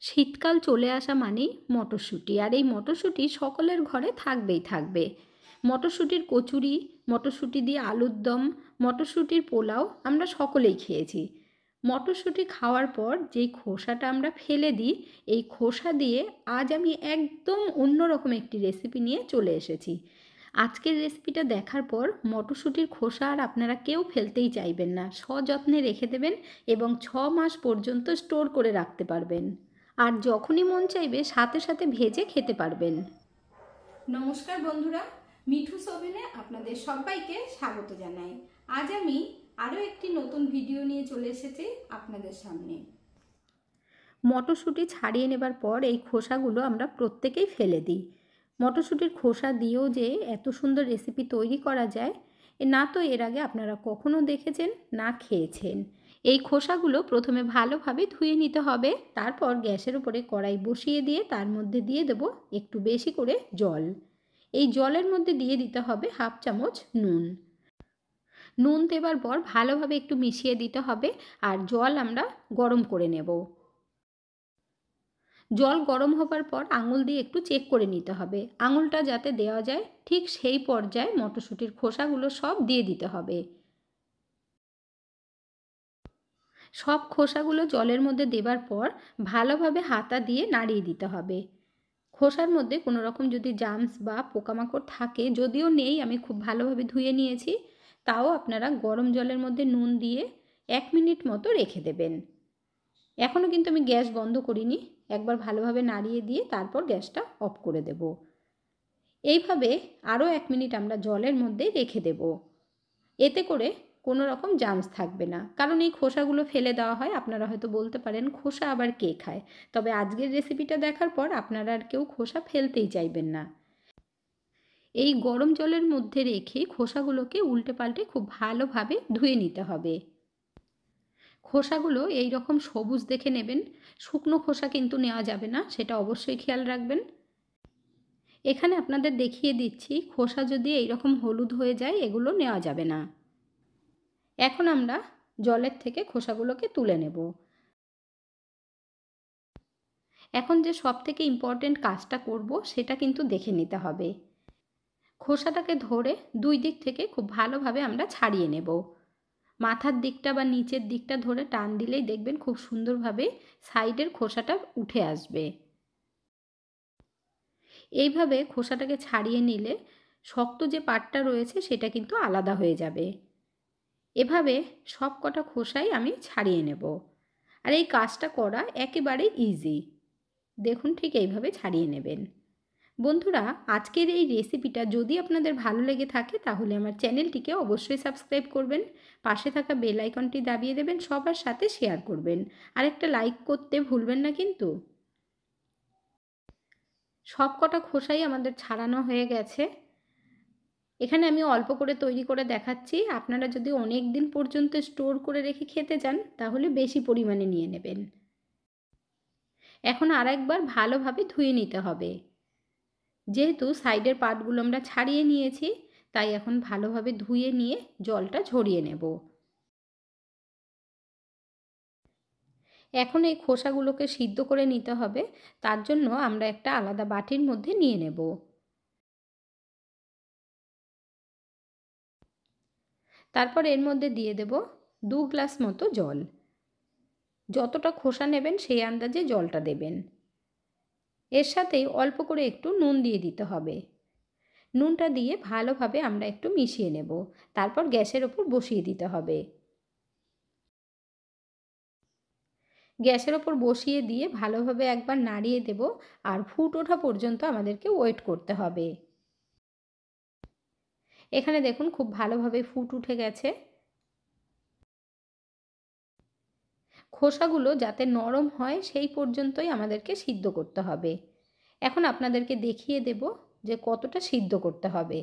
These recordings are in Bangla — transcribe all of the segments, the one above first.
শীতকাল চলে আসা মানেই মটরশুঁটি, আর এই মটরশুঁটি সকলের ঘরে থাকবেই থাকবে। মটরশুঁটির কচুরি, মটরশুঁটি দিয়ে আলুর দম, মটরশুঁটির পোলাও আমরা সকলেই খেয়েছি। মটরশুঁটি খাওয়ার পর যেই খোসাটা আমরা ফেলে দিই, এই খোসা দিয়ে আজ আমি একদম অন্যরকম একটি রেসিপি নিয়ে চলে এসেছি। আজকের রেসিপিটা দেখার পর মটরশুঁটির খোসা আর আপনারা কেউ ফেলতেই চাইবেন না, সযত্নে রেখে দেবেন এবং 6 মাস পর্যন্ত স্টোর করে রাখতে পারবেন। আর যখনই মন চাইবে সাথে সাথে ভেজে খেতে পারবেন। নমস্কার বন্ধুরা, মিঠুস ওভেনে আপনাদের সবাইকে স্বাগত জানাই। আজ আমি আরও একটি নতুন ভিডিও নিয়ে চলে এসেছি আপনাদের সামনে। মটরশুঁটি ছাড়িয়ে নেবার পর এই খোসাগুলো আমরা প্রত্যেকেই ফেলে দিই। মটরশুঁটির খোসা দিয়েও যে এত সুন্দর রেসিপি তৈরি করা যায়, না তো এর আগে আপনারা কখনো দেখেছেন, না খেয়েছেন। এই খোসাগুলো প্রথমে ভালোভাবে ধুয়ে নিতে হবে। তারপর গ্যাসের উপরে কড়াই বসিয়ে দিয়ে তার মধ্যে দিয়ে দেব একটু বেশি করে জল। এই জলের মধ্যে দিয়ে দিতে হবে 1/2 চামচ নুন। নুন দেবার পর ভালোভাবে একটু মিশিয়ে দিতে হবে, আর জল আমরা গরম করে নেব। জল গরম হবার পর আঙুল দিয়ে একটু চেক করে নিতে হবে, আঙুলটা যাতে দেওয়া যায় ঠিক সেই পর্যায়ে মটরশুঁটির খোসাগুলো সব দিয়ে দিতে হবে। সব খোসাগুলো জলের মধ্যে দেবার পর ভালোভাবে হাতা দিয়ে নাড়িয়ে দিতে হবে। খোসার মধ্যে কোনো রকম যদি জার্মস বা পোকামাকড় থাকে, যদিও নেই, আমি খুব ভালোভাবে ধুয়ে নিয়েছি, তাও আপনারা গরম জলের মধ্যে নুন দিয়ে 1 মিনিট মতো রেখে দেবেন। এখনও কিন্তু আমি গ্যাস বন্ধ করিনি, একবার ভালোভাবে নাড়িয়ে দিয়ে তারপর গ্যাসটা অফ করে দেব। এইভাবে আরও 1 মিনিট আমরা জলের মধ্যে রেখে দেব। এতে করে কোনো রকম জার্মস থাকবে না, কারণ এই খোসাগুলো ফেলে দেওয়া হয়। আপনারা হয়তো বলতে পারেন খোসা আবার কে খায়, তবে আজকের রেসিপিটা দেখার পর আপনারা আর কেউ খোসা ফেলতেই চাইবেন না। এই গরম জলের মধ্যে রেখে খোসাগুলোকে উল্টে পাল্টে খুব ভালোভাবে ধুয়ে নিতে হবে। খোসাগুলো এই রকম সবুজ দেখে নেবেন, শুকনো খোসা কিন্তু নেওয়া যাবে না, সেটা অবশ্যই খেয়াল রাখবেন। এখানে আপনাদের দেখিয়ে দিচ্ছি, খোসা যদি এই রকম হলুদ হয়ে যায় এগুলো নেওয়া যাবে না। এখন আমরা জলের থেকে খোসাগুলোকে তুলে নেব। এখন যে সবথেকে ইম্পর্টেন্ট কাজটা করব সেটা কিন্তু দেখে নিতে হবে। খোসাটাকে ধরে 2 দিক থেকে খুব ভালোভাবে আমরা ছাড়িয়ে নেব। মাথার দিকটা বা নিচের দিকটা ধরে টান দিলেই দেখবেন খুব সুন্দরভাবে সাইডের খোসাটা উঠে আসবে। এইভাবে খোসাটাকে ছাড়িয়ে নিলে শক্ত যে পাটটা রয়েছে সেটা কিন্তু আলাদা হয়ে যাবে। এভাবে সব কটা খোসাই আমি ছাড়িয়ে নেব। আর এই কাজটা করা একেবারে ইজি। দেখুন, ঠিক এইভাবে ছাড়িয়ে নেবেন। বন্ধুরা, আজকের এই রেসিপিটা যদি আপনাদের ভালো লেগে থাকে তাহলে আমার চ্যানেলটিকে অবশ্যই সাবস্ক্রাইব করবেন, পাশে থাকা বেল আইকনটি দাবিয়ে দেবেন, সবার সাথে শেয়ার করবেন, আর একটা লাইক করতে ভুলবেন না কিন্তু। সব কটা খোসাই আমাদের ছাড়ানো হয়ে গেছে। এখানে আমি অল্প করে তৈরি করে দেখাচ্ছি, আপনারা যদি অনেক দিন পর্যন্ত স্টোর করে রেখে খেতে চান তাহলে বেশি পরিমাণে নিয়ে নেবেন। এখন আরেকবার ভালোভাবে ধুয়ে নিতে হবে। যেহেতু সাইডের পার্টগুলো আমরা ছাড়িয়ে নিয়েছি, তাই এখন ভালোভাবে ধুয়ে নিয়ে জলটা ঝরিয়ে নেব। এখন এই খোসাগুলোকে সিদ্ধ করে নিতে হবে, তার জন্য আমরা একটা আলাদা বাটির মধ্যে নিয়ে নেব। তারপর এর মধ্যে দিয়ে দেব 2 গ্লাস মতো জল। যতটা খোসা নেবেন সেই আন্দাজে জলটা দেবেন। এর সাথেই অল্প করে একটু নুন দিয়ে দিতে হবে। নুনটা দিয়ে ভালোভাবে আমরা একটু মিশিয়ে নেব, তারপর গ্যাসের ওপর বসিয়ে দিতে হবে। গ্যাসের ওপর বসিয়ে দিয়ে ভালোভাবে একবার নাড়িয়ে দেব, আর ফুট ওঠা পর্যন্ত আমাদেরকে ওয়েট করতে হবে। এখানে দেখুন খুব ভালোভাবে ফুট উঠে গেছে। খোসাগুলো যাতে নরম হয় সেই পর্যন্তই আমাদেরকে সিদ্ধ করতে হবে। এখন আপনাদেরকে দেখিয়ে দেব যে কতটা সিদ্ধ করতে হবে।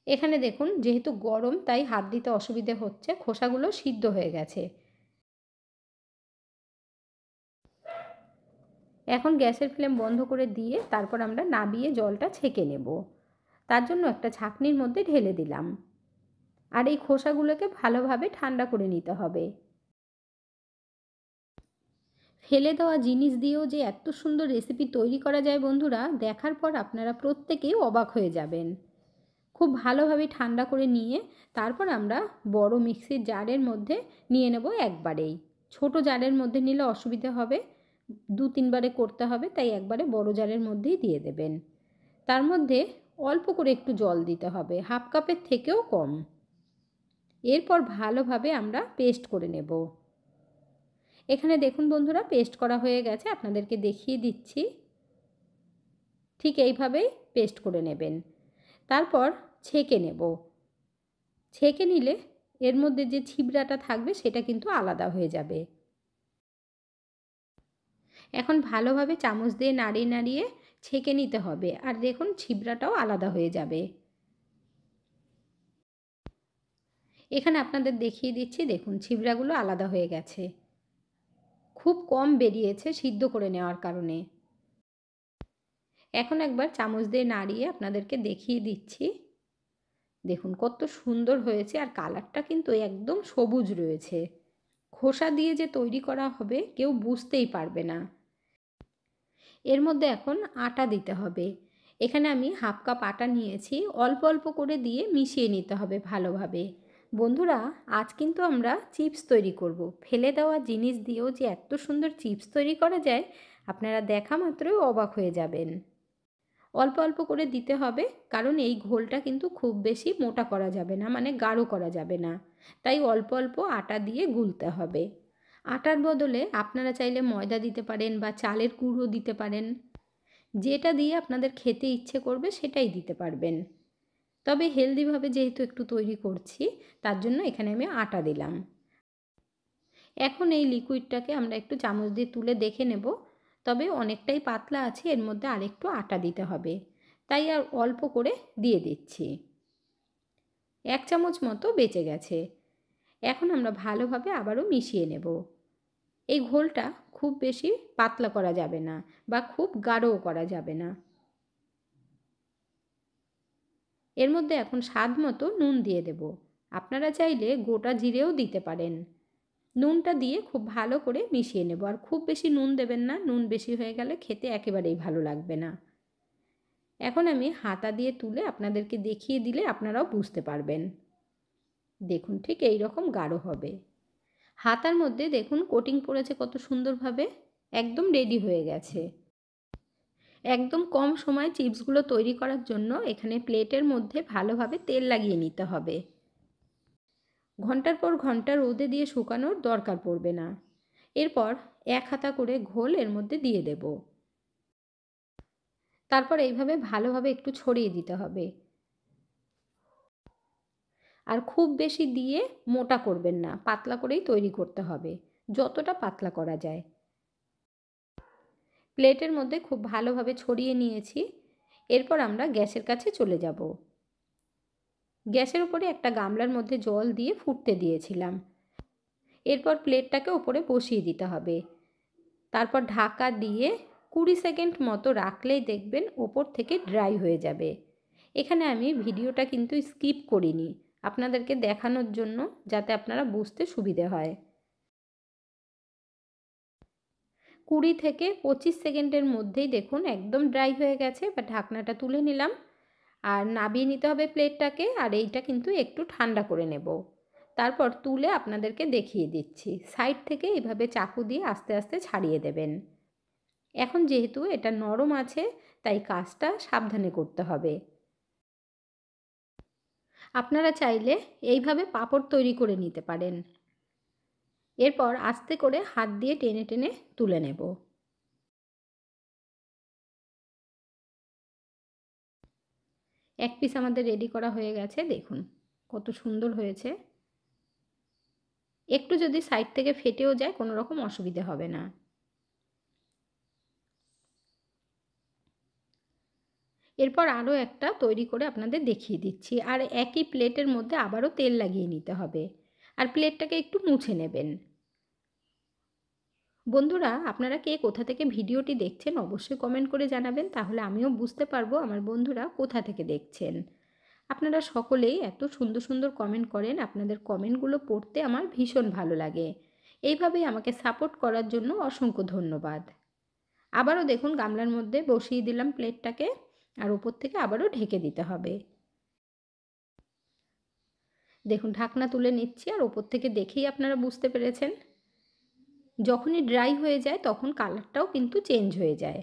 এখানে দেখুন, যেহেতু গরম তাই হাত দিতে অসুবিধে হচ্ছে, খোসাগুলো সিদ্ধ হয়ে গেছে। এখন গ্যাসের ফ্লেম বন্ধ করে দিয়ে তারপর আমরা নাবিয়ে জলটা ছেঁকে নেব। তার জন্য একটা ছাঁকনির মধ্যে ঢেলে দিলাম। আর এই খোসাগুলোকে ভালোভাবে ঠান্ডা করে নিতে হবে। ফেলে দেওয়া জিনিস দিয়েও যে এত সুন্দর রেসিপি তৈরি করা যায় বন্ধুরা, দেখার পর আপনারা প্রত্যেকেই অবাক হয়ে যাবেন। খুব ভালোভাবে ঠান্ডা করে নিয়ে তারপর আমরা বড় মিক্সির জারের মধ্যে নিয়ে নেব একবারেই। ছোট জারের মধ্যে নিলে অসুবিধা হবে, 2-3 বারে করতে হবে, তাই একবারে বড় জারের মধ্যেই দিয়ে দেবেন। তার মধ্যে অল্প করে একটু জল দিতে হবে, হাফ কাপের থেকেও কম। এরপর ভালোভাবে আমরা পেস্ট করে নেব। এখানে দেখুন বন্ধুরা, পেস্ট করা হয়ে গেছে, আপনাদেরকে দেখিয়ে দিচ্ছি। ঠিক এইভাবেই পেস্ট করে নেবেন। তারপর ছেঁকে নেব। ছেঁকে নিলে এর মধ্যে যে ছিবড়াটা থাকবে সেটা কিন্তু আলাদা হয়ে যাবে। এখন ভালোভাবে চামচ দিয়ে নাড়িয়ে নাড়িয়ে ছেঁকে নিতে হবে, আর দেখুন ছিবড়াটাও আলাদা হয়ে যাবে। এখানে আপনাদের দেখিয়ে দিচ্ছি, দেখুন ছিবড়াগুলো আলাদা হয়ে গেছে। খুব কম বেরিয়েছে সিদ্ধ করে নেওয়ার কারণে। এখন একবার চামচ দিয়ে নাড়িয়ে আপনাদেরকে দেখিয়ে দিচ্ছি। দেখুন কত সুন্দর হয়েছে, আর কালারটা কিন্তু একদম সবুজ রয়েছে। খোসা দিয়ে যে তৈরি করা হবে কেউ বুঝতেই পারবে না। এর মধ্যে এখন আটা দিতে হবে। এখানে আমি হাফ কাপ আটা নিয়েছি, অল্প অল্প করে দিয়ে মিশিয়ে নিতে হবে ভালোভাবে। বন্ধুরা, আজ কিন্তু আমরা চিপস তৈরি করব। ফেলে দেওয়া জিনিস দিয়েও যে এত সুন্দর চিপস তৈরি করা যায়, আপনারা দেখা মাত্রই অবাক হয়ে যাবেন। অল্প অল্প করে দিতে হবে, কারণ এই ঘোলটা কিন্তু খুব বেশি মোটা করা যাবে না, মানে গাঢ় করা যাবে না, তাই অল্প অল্প আটা দিয়ে গুলতে হবে। আটার বদলে আপনারা চাইলে ময়দা দিতে পারেন বা চালের গুঁড়ো দিতে পারেন, যেটা দিয়ে আপনাদের খেতে ইচ্ছে করবে সেটাই দিতে পারবেন। তবে হেলদিভাবে যেহেতু একটু তৈরি করছি, তার জন্য এখানে আমি আটা দিলাম। এখন এই লিকুইডটাকে আমরা একটু চামচ দিয়ে তুলে দেখে নেব, তবে অনেকটাই পাতলা আছে, এর মধ্যে আরেকটু আটা দিতে হবে, তাই আর অল্প করে দিয়ে দিচ্ছি। 1 চামচ মতো বেঁচে গেছে। এখন আমরা ভালোভাবে আবারও মিশিয়ে নেব। এই ঘোলটা খুব বেশি পাতলা করা যাবে না বা খুব গাঢ়ও করা যাবে না। এর মধ্যে এখন স্বাদ মতো নুন দিয়ে দেব। আপনারা চাইলে গোটা জিরেও দিতে পারেন। নুনটা দিয়ে খুব ভালো করে মিশিয়ে নেব, আর খুব বেশি নুন দেবেন না, নুন বেশি হয়ে গেলে খেতে একেবারেই ভালো লাগবে না। এখন আমি হাতা দিয়ে তুলে আপনাদেরকে দেখিয়ে দিলে আপনারাও বুঝতে পারবেন। দেখুন ঠিক এই রকম গাঢ় হবে। হাতার মধ্যে দেখুন কোটিং পড়েছে কত সুন্দরভাবে, একদম রেডি হয়ে গেছে। একদম কম সময়ে চিপসগুলো তৈরি করার জন্য এখানে প্লেটের মধ্যে ভালোভাবে তেল লাগিয়ে নিতে হবে। ঘন্টার পর ঘন্টা রোদে দিয়ে শুকানোর দরকার পড়বে না। এরপর 1 হাতা করে ঘোল এর মধ্যে দিয়ে দেব। তারপর এইভাবে ভালোভাবে একটু ছড়িয়ে দিতে হবে, আর খুব বেশি দিয়ে মোটা করবেন না, পাতলা করেই তৈরি করতে হবে, যতটা পাতলা করা যায়। প্লেটের মধ্যে খুব ভালোভাবে ছড়িয়ে নিয়েছি। এরপর আমরা গ্যাসের কাছে চলে যাব। গ্যাসের উপরে একটা গামলার মধ্যে জল দিয়ে ফুটতে দিয়েছিলাম। এরপর প্লেটটাকে ওপরে বসিয়ে দিতে হবে। তারপর ঢাকা দিয়ে 20 সেকেন্ড মতো রাখলেই দেখবেন ওপর থেকে ড্রাই হয়ে যাবে। এখানে আমি ভিডিওটা কিন্তু স্কিপ করিনি, আপনাদেরকে দেখানোর জন্য, যাতে আপনারা বুঝতে সুবিধে হয়। 20 থেকে 25 সেকেন্ডের মধ্যেই দেখুন একদম ড্রাই হয়ে গেছে। বা ঢাকনাটা তুলে নিলাম, আর নামিয়ে নিতে হবে প্লেটটাকে, আর এইটা কিন্তু একটু ঠান্ডা করে নেব। তারপর তুলে আপনাদেরকে দেখিয়ে দিচ্ছি। সাইড থেকে এভাবে চাকু দিয়ে আস্তে আস্তে ছাড়িয়ে দেবেন। এখন যেহেতু এটা নরম আছে, তাই কাজটা সাবধানে করতে হবে। আপনারা চাইলে এইভাবে পাঁপড় তৈরি করে নিতে পারেন। এরপর আস্তে করে হাত দিয়ে টেনে টেনে তুলে নেব। এক পিস আমাদের রেডি করা হয়ে গেছে, দেখুন কত সুন্দর হয়েছে। একটু যদি সাইড থেকে ফেটেও যায় কোনো রকম অসুবিধে হবে না। এরপর আরও একটা তৈরি করে আপনাদের দেখিয়ে দিচ্ছি, আর একই প্লেটের মধ্যে আবারও তেল লাগিয়ে নিতে হবে, আর প্লেটটাকে একটু মুছে নেবেন। বন্ধুরা, আপনারা কে কোথা থেকে ভিডিওটি দেখছেন অবশ্যই কমেন্ট করে জানাবেন, তাহলে আমিও বুঝতে পারবো আমার বন্ধুরা কোথা থেকে দেখছেন। আপনারা সকলেই এত সুন্দর সুন্দর কমেন্ট করেন, আপনাদের কমেন্টগুলো পড়তে আমার ভীষণ ভালো লাগে। এইভাবেই আমাকে সাপোর্ট করার জন্য অসংখ্য ধন্যবাদ। আবারও দেখুন গামলার মধ্যে বসিয়ে দিলাম প্লেটটাকে, আর উপর থেকে আবারও ঢেকে দিতে হবে। দেখুন ঢাকনা তুলে নিচ্ছি, আর ওপর থেকে দেখেই আপনারা বুঝতে পেরেছেন যখনই ড্রাই হয়ে যায় তখন কালারটাও কিন্তু চেঞ্জ হয়ে যায়।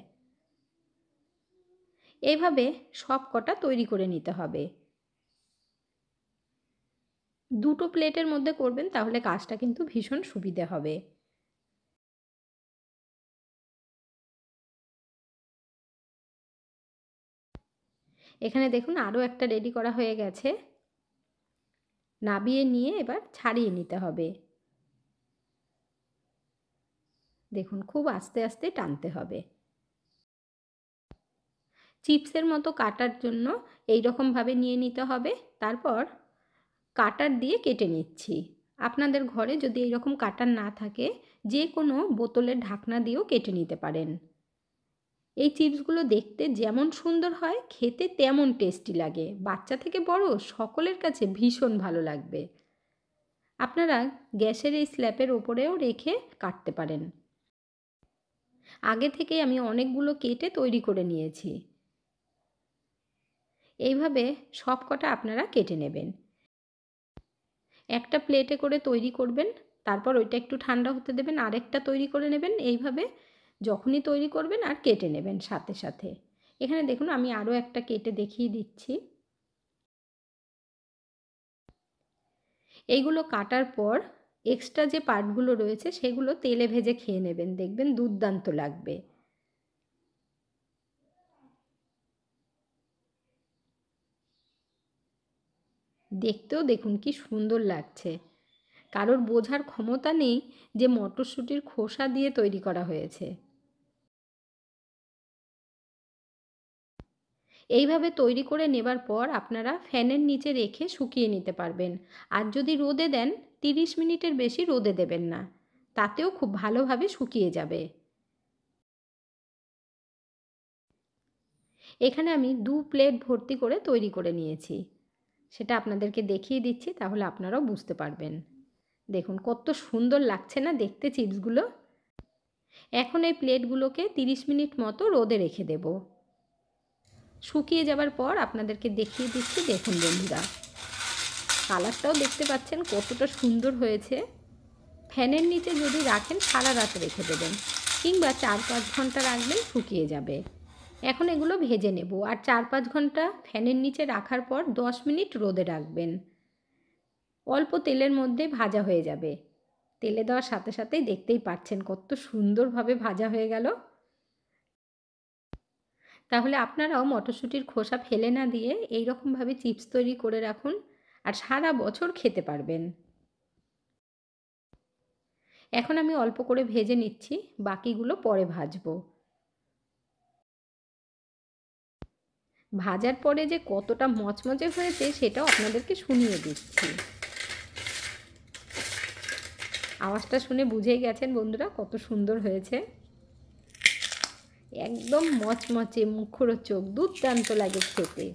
এইভাবে সব কটা তৈরি করে নিতে হবে। দুটো প্লেটের মধ্যে করবেন, তাহলে কাজটা কিন্তু ভীষণ সুবিধে হবে। এখানে দেখুন আরও একটা রেডি করা হয়ে গেছে। নাবিয়ে নিয়ে এবার ছাড়িয়ে নিতে হবে। দেখুন খুব আস্তে আস্তে টানতে হবে। চিপসের মতো কাটার জন্য এই রকমভাবে নিয়ে নিতে হবে। তারপর কাটার দিয়ে কেটে নিচ্ছি। আপনাদের ঘরে যদি এই রকম কাটার না থাকে, যে কোনো বোতলের ঢাকনা দিয়েও কেটে নিতে পারেন। এই চিপসগুলো দেখতে যেমন সুন্দর হয়, খেতে তেমন টেস্টি লাগে। বাচ্চা থেকে বড় সকলের কাছে ভীষণ ভালো লাগবে। আপনারা গ্যাসের এই স্ল্যাবের ওপরেও রেখে কাটতে পারেন। আগে থেকে আমি অনেকগুলো কেটে তৈরি করে নিয়েছি। এইভাবে সব কটা আপনারা কেটে নেবেন। একটা প্লেটে করে তৈরি করবেন, তারপর ওইটা একটু ঠান্ডা হতে দেবেন, আরেকটা তৈরি করে নেবেন। এইভাবে যখনই তৈরি করবেন আর কেটে নেবেন সাথে সাথে। এখানে দেখুন আমি আরও একটা কেটে দেখিয়ে দিচ্ছি। এইগুলো কাটার পর এক্সট্রা যে পার্টগুলো রয়েছে সেগুলো তেলে ভেজে খেয়ে নেবেন, দেখবেন দুর্দান্ত লাগবে। দেখতেও দেখুন কি সুন্দর লাগছে। কারোর বোঝার ক্ষমতা নেই যে মটরশুঁটির খোসা দিয়ে তৈরি করা হয়েছে। এইভাবে তৈরি করে নেবার পর আপনারা ফ্যানের নিচে রেখে শুকিয়ে নিতে পারবেন। আর যদি রোদে দেন, 30 মিনিটের বেশি রোদে দেবেন না, তাতেও খুব ভালোভাবে শুকিয়ে যাবে। এখানে আমি 2 প্লেট ভর্তি করে তৈরি করে নিয়েছি। সেটা আপনাদেরকে দেখিয়ে দিচ্ছি, তাহলে আপনারাও বুঝতে পারবেন। দেখুন কত সুন্দর লাগছে না দেখতে চিপসগুলো। এখন এই প্লেটগুলোকে 30 মিনিট মতো রোদে রেখে দেব। শুকিয়ে যাবার পর আপনাদেরকে দেখিয়ে দিচ্ছি। দেখুন বন্ধুরা, কালারটাও দেখতে পাচ্ছেন কতটা সুন্দর হয়েছে। ফ্যানের নিচে যদি রাখেন সারা রাত রেখে দেবেন, কিংবা 4-5 ঘন্টা রাখবেন, শুকিয়ে যাবে। এখন এগুলো ভেজে নেব, আর 4-5 ঘন্টা ফ্যানের নিচে রাখার পর 10 মিনিট রোদে রাখবেন। অল্প তেলের মধ্যে ভাজা হয়ে যাবে। তেলে দেওয়ার সাথে সাথেই দেখতেই পাচ্ছেন কত সুন্দরভাবে ভাজা হয়ে গেল। তাহলে আপনারাও মটরশুঁটির খোসা ফেলে না দিয়ে এই রকমভাবে চিপস তৈরি করে রাখুন, আর সারা বছর খেতে পারবেন। এখন আমি অল্প করে ভেজে নিচ্ছি, বাকিগুলো পরে ভাজবো। ভাজার পরে যে কতটা মচমচে হয়েছে সেটাও আপনাদেরকে শুনিয়ে দিচ্ছি। আওয়াজটা শুনে বুঝেই গেছেন বন্ধুরা কত সুন্দর হয়েছে। একদম মচমচে, মুখরোচক, দুর্দান্ত লাগে খেতে।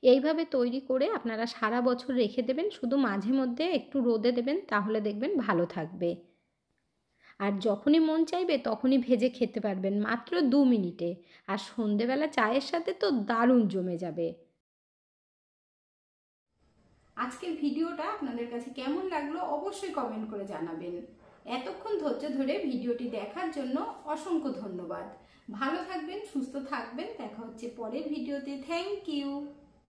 এইভাবে তৈরি করে আপনারা সারা বছর রেখে দেবেন, শুধু মাঝে মধ্যে একটু রোদে দেবেন, তাহলে দেখবেন ভালো থাকবে। আর যখনই মন চাইবে তখনই ভেজে খেতে পারবেন মাত্র 2 মিনিটে। আর সন্ধেবেলা চায়ের সাথে তো দারুণ জমে যাবে। আজকের ভিডিওটা আপনাদের কাছে কেমন লাগলো অবশ্যই কমেন্ট করে জানাবেন। এতক্ষণ ধৈর্য ধরে ভিডিওটি দেখার জন্য অসংখ্য ধন্যবাদ। ভালো থাকবেন, সুস্থ থাকবেন। দেখা হচ্ছে পরের ভিডিওতে। Thank you.